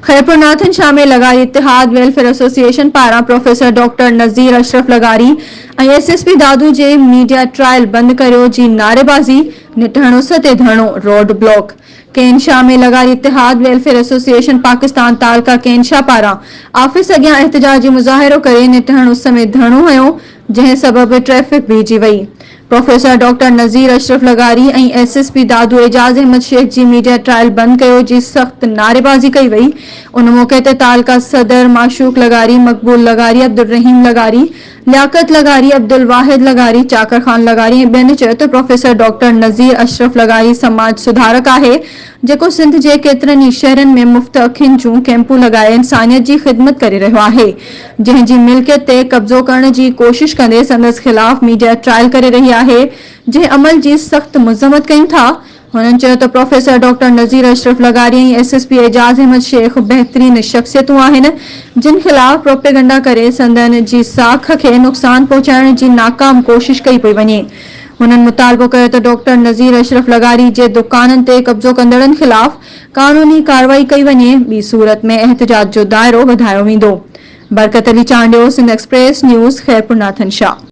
खैरपुर नाथन शाह में लगारी इतिहाद welfare association पारा professor doctor नज़ीर Ashraf लगारी SSP दादू जे media trial बंद करो जी नारेबाजी निटहणो सते धरणो रोड ब्लॉक। केन शाह में लगारी इतिहाद वेलफेयर एसोसिएशन पाकिस्तान तालका केन शाह पारा ऑफिस अगियां एहतजाजी मुज़ाहिरो करे निटहणो समेत धरणो हयो जंहिं सबब ट्रैफिक बीहजी वई। प्रोफेसर डॉक्टर नज़ीर अशरफ लगारी एसएसपी दादू एजाज अहमद शेख जी मीडिया ट्रायल बंद कयो जी सख्त नारेबाजी कई वई। उन मौके ते तालका सदर माशूक लगारी, मकबूल लगारी, अब्दुल रहीम लगारी, लियाकत लगारी, अब्दुल वाहिद लगारी, चाकर खान लगारी ऐं ॿियनि चयो त प्रोफेसर डॉक्टर नज़ीर अशरफ लगारी समाज सुधारक आहे जेको सिंध जे केतिरनि ई शहरनि में मुफ़्त अखियुनि जूं कैंपूं लगाए इंसानियत जी ख़िदमत करे रहियो आहे। जंहिं जी मिल्कियत ते कब्ज़ो करण जी कोशिश कंदे संदसि ख़िलाफ़ मीडिया ट्रायल करे रही आहे जंहिं अमल जी सख़्त मज़म्मत कयूं था। हुननि चयो त प्रोफेसर डॉक्टर नज़ीर अशरफ लगारी ऐं एसएसपी एजाज अहमद शेख बहितरीन शख़्सियतूं आहिनि जिन ख़िलाफ़ प्रोपेगंडा करे संदन जी साख खे नुक़सान पहुचाइण जी नाकाम कोशिश कई पई वञे। हुननि मुतालबो कयो त डॉक्टर नज़ीर अशरफ लगारी जे दुकाननि ते कब्ज़ो कंदड़नि ख़िलाफ़ कानूनी कार्रवाई कई वञे, ॿी सूरत में एहतजाज जो दायरो वधायो वेंदो। Barkat Ali Chandio, Sindh Express News, Khairpur Nathan Shah.